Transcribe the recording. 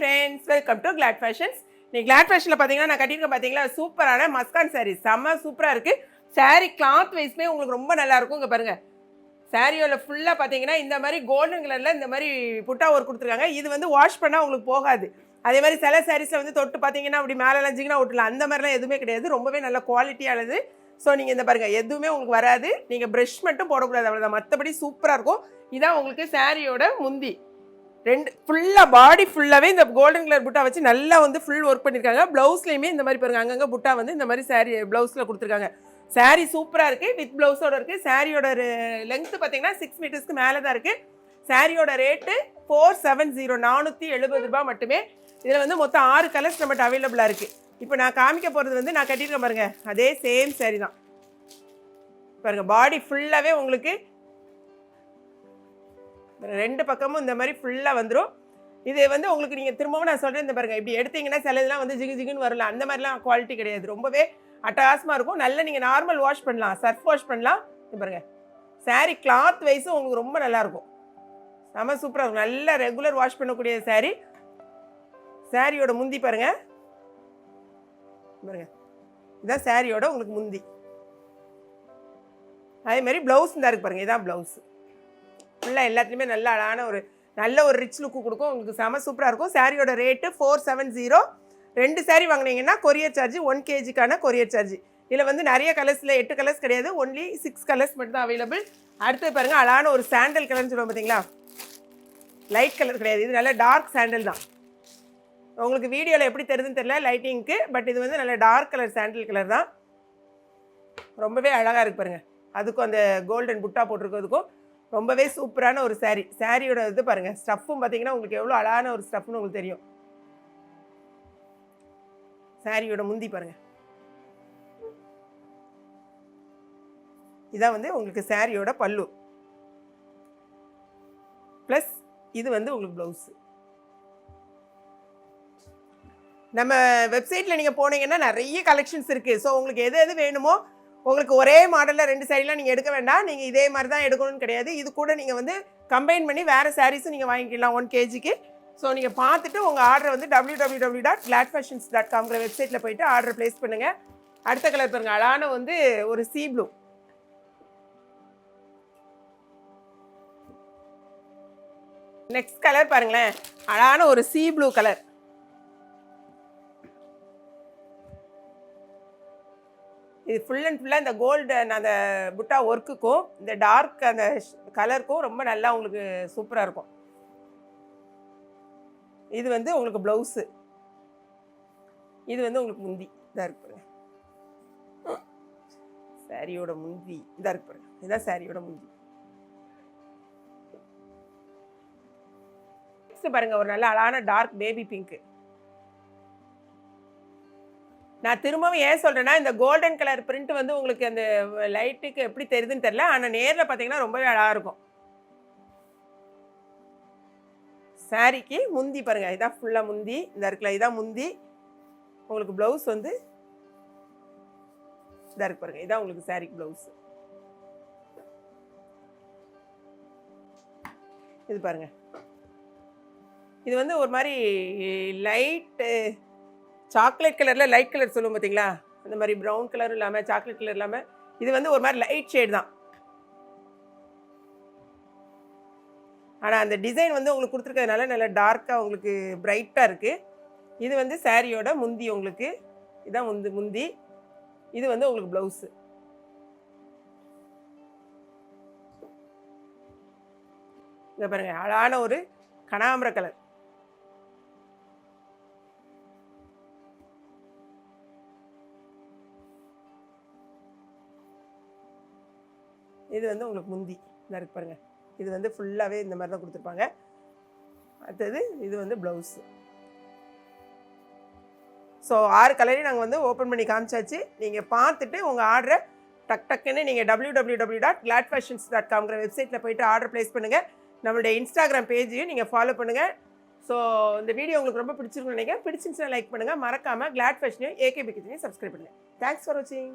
Friends, welcome to Glad Fashions. நீ Glad ஃபேஷனில் பார்த்தீங்கன்னா நான் கட்டியிருக்கேன் பார்த்தீங்களா, சூப்பரான மஸ்கான் சாரீ, செம்ம சூப்பராக இருக்குது. சாரீ கிளாத் வைஸ்மே உங்களுக்கு ரொம்ப நல்லாயிருக்கும். இங்கே பாருங்கள், சாரியோட ஃபுல்லாக பார்த்தீங்கன்னா இந்த மாதிரி கோல்டன் கலரில் இந்த மாதிரி புட்டா ஒர்க் கொடுத்துருக்காங்க. இது வந்து வாஷ் பண்ணால் உங்களுக்கு போகாது. அதே மாதிரி சில சாரீஸில் வந்து தொட்டு பார்த்தீங்கன்னா அப்படி மேலே லஞ்சிங்கன்னா விட்டுலாம், அந்த மாதிரிலாம் எதுவுமே கிடையாது. ரொம்பவே நல்ல குவாலிட்டியானது. ஸோ நீங்கள் இந்த பாருங்கள், எதுவுமே உங்களுக்கு வராது. நீங்கள் ப்ரஷ் மட்டும் போடக்கூடாது, அவ்வளோதான். மற்றபடி சூப்பராக இருக்கும். இதான் உங்களுக்கு சாரியோட முந்தி. ரெண்டு ஃபுல்லாக பாடி ஃபுல்லாகவே இந்த கோல்டன் கலர் புட்டா வச்சு நல்லா வந்து ஃபுல் ஒர்க் பண்ணியிருக்காங்க. ப்ளவுஸ்லேயுமே இந்த மாதிரி பாருங்கள், அங்கங்கே புட்டா வந்து இந்த மாதிரி சாரீ ப்ளவுஸில் கொடுத்துருக்காங்க. சாரீ சூப்பராக இருக்குது, வித் ப்ளவுஸோடு இருக்குது. சாரியோட லென்த்து பார்த்தீங்கன்னா 6 மீட்டர்ஸ்க்கு மேலே தான் இருக்குது. சாரியோட ரேட்டு 470, 470 ரூபா மட்டுமே. இதில் வந்து மொத்தம் 6 கலர்ஸ் நம்மகிட்ட அவைலபிளாக இருக்குது. இப்போ நான் காமிக்க போகிறது வந்து நான் கட்டியிருக்கேன் பாருங்கள், அதே சேம் சாரீ தான். பாருங்கள், பாடி ஃபுல்லாகவே உங்களுக்கு ரெண்டு பக்கமும் இந்த மாதிரி ஃபுல்லாக வந்துடும். இது வந்து உங்களுக்கு நீங்கள் திரும்பவும் நான் சொல்கிறேன், இந்த பாருங்கள், இப்படி எடுத்தீங்கன்னா சில இதெல்லாம் வந்து ஜிகு ஜிகுன்னு வரல, அந்த மாதிரிலாம் குவாலிட்டி கிடையாது. ரொம்பவே அட்டகாசமாக இருக்கும். நல்ல நீங்கள் நார்மல் வாஷ் பண்ணலாம், சர்ஃப் வாஷ் பண்ணலாம். இது பாருங்கள், சாரீ கிளாத் வைஸும் உங்களுக்கு ரொம்ப நல்லாயிருக்கும். செம்ம சூப்பராக இருக்கும். நல்ல ரெகுலர் வாஷ் பண்ணக்கூடிய சாரீ. சாரியோட முந்தி பாருங்கள், பாருங்கள், இதுதான் சாரியோட உங்களுக்கு முந்தி. அதே மாதிரி ப்ளவுஸ் தான் இருக்குது பாருங்கள், இதான் ப்ளவுஸு. ஃபுல்லாக எல்லாத்துலேயுமே நல்ல அழகான நல்ல ஒரு ரிச் லுக்கு கொடுக்கும். உங்களுக்கு செம சூப்பராக இருக்கும். சாரியோட ரேட்டு 470. 2 சாரீ வாங்கினீங்கன்னா கொரியர் சார்ஜ் 1 kgக்கான கொரியர் சார்ஜ். இதில் வந்து நிறைய கலர்ஸில் 8 கலர்ஸ் கிடையாது, ஒன்லி 6 கலர்ஸ் மட்டும் தான் அவைலபிள். அடுத்து பாருங்கள், அழகான ஒரு சாண்டல் கலர்னு சொல்லுவோம் பார்த்தீங்களா, லைட் கலர் கிடையாது, இது நல்ல டார்க் சாண்டல் தான். உங்களுக்கு வீடியோவில் எப்படி தெரியுதுன்னு தெரியல லைட்டிங்க்கு, பட் இது வந்து நல்ல டார்க் கலர் சாண்டல் கலர் தான். ரொம்பவே அழகாக இருக்கு பாருங்கள். அதுக்கும் அந்த கோல்டன் புட்டா போட்டிருக்கிறதுக்கும் ரொம்பவே சூப்பரான ஒரு சாரீ. சாரியோட இது பாருங்கள், ஸ்டஃப்பும் பார்த்தீங்கன்னா உங்களுக்கு எவ்வளோ அழகான ஒரு ஸ்டஃப்னு உங்களுக்கு தெரியும். சாரியோட முந்தி பாருங்கள், இதான் வந்து உங்களுக்கு சாரியோட பல்லு. ப்ளஸ் இது வந்து உங்களுக்கு ப்ளவுஸு. நம்ம வெப்சைட்டில் நீங்கள் போனீங்கன்னா நிறைய கலெக்ஷன்ஸ் இருக்குது. ஸோ உங்களுக்கு எது எது வேணுமோ, உங்களுக்கு ஒரே மாடலில் 2 சாரீலாம் நீங்கள் எடுக்க வேண்டாம். நீங்கள் இதே மாதிரி தான் எடுக்கணும்னு கிடையாது. இது கூட நீங்கள் வந்து கம்பைன் பண்ணி வேறு சாரீஸும் நீங்கள் வாங்கிக்கலாம் 1 kgக்கு. ஸோ நீங்கள் பார்த்துட்டு உங்கள் ஆர்டரை வந்து www.gladfashions.com வெப்சைட்டில் போய்ட்டு ஆர்டர் ப்ளேஸ் பண்ணுங்கள். அடுத்த கலர் பாருங்கள், அழகான வந்து ஒரு சீ ப்ளூ. நெக்ஸ்ட் கலர் பாருங்களேன், அழகான ஒரு சீ ப்ளூ கலர். இது ஃபுல் அண்ட் ஃபுல்லாக இந்த கோல்டன் அந்த புட்டா ஒர்க்குக்கும் இந்த டார்க் அந்த கலருக்கும் ரொம்ப நல்லா உங்களுக்கு சூப்பராக இருக்கும். இது வந்து உங்களுக்கு ப்ளவுஸு. இது வந்து உங்களுக்கு முந்தி இதாக இருக்கு பாருங்க. சாரியோட முந்தி இதாக இருக்கு பாருங்க, இதுதான் சாரியோட முந்தி. நெக்ஸ்ட் பாருங்க, ஒரு நல்ல அழகான டார்க் பேபி பிங்க்கு. நான் திரும்பவும் ஏன் சொல்கிறேன்னா, இந்த கோல்டன் கலர் பிரிண்ட் வந்து உங்களுக்கு அந்த லைட்டுக்கு எப்படி தெரியுதுன்னு தெரில, ஆனால் நேரில் பார்த்தீங்கன்னா ரொம்பவே அழகாக இருக்கும். சாரிக்கு முந்தி பாருங்கள், இதான் ஃபுல்லாக முந்தி இந்த இருக்குல்ல, இதான் முந்தி. உங்களுக்கு ப்ளவுஸ் வந்து இதாக இருக்கு பாருங்கள், இதான் உங்களுக்கு சாரிக்கு ப்ளவுஸ். இது பாருங்கள், இது வந்து ஒரு மாதிரி லைட்டு சாக்லேட் கலரில் லைட் கலர் சொல்லுவோம் பார்த்தீங்களா, அந்த மாதிரி ப்ரௌன் கலரும் இல்லாமல் சாக்லேட் கலர் இல்லாமல் இது வந்து ஒரு மாதிரி லைட் ஷேட் தான். ஆனால் அந்த டிசைன் வந்து உங்களுக்கு கொடுத்துருக்கிறதுனால நல்லா டார்க்காக உங்களுக்கு பிரைட்டாக இருக்குது. இது வந்து சாரியோட முந்தி. உங்களுக்கு இதான் முந்தி. இது வந்து உங்களுக்கு ப்ளவுஸு. இங்கே பாருங்கள், அழகான ஒரு கனகாம்பர கலர். இது வந்து உங்களுக்கு முந்தி இதாக இருக்கு பாருங்கள். இது வந்து ஃபுல்லாகவே இந்த மாதிரி தான் கொடுத்துருப்பாங்க. அடுத்தது இது வந்து ப்ளவுஸு. ஸோ 6 கலரையும் நாங்கள் வந்து ஓப்பன் பண்ணி காமிச்சாச்சு. நீங்கள் பார்த்துட்டு உங்கள் ஆர்டரை டக்குன்னு நீங்கள் www.gladfashions.com வெப்சைட்டில் போய்ட்டு ஆர்டர் ப்ளேஸ் பண்ணுங்கள். நம்மளுடைய இன்ஸ்டாகிராம் பேஜையும் நீங்கள் ஃபாலோ பண்ணுங்கள். ஸோ இந்த வீடியோ உங்களுக்கு ரொம்ப பிடிச்சிருக்குன்னு நினைக்கிறேன். பிடிச்சிருந்துச்சுன்னா லைக் பண்ணுங்கள். மறக்காமல் கிளாட் ஃபேஷனையும் ஏகேபி கிச்சனையும் சப்ஸ்கிரைப் பண்ணுங்கள். தேங்க்ஸ் ஃபார் வாட்சிங்.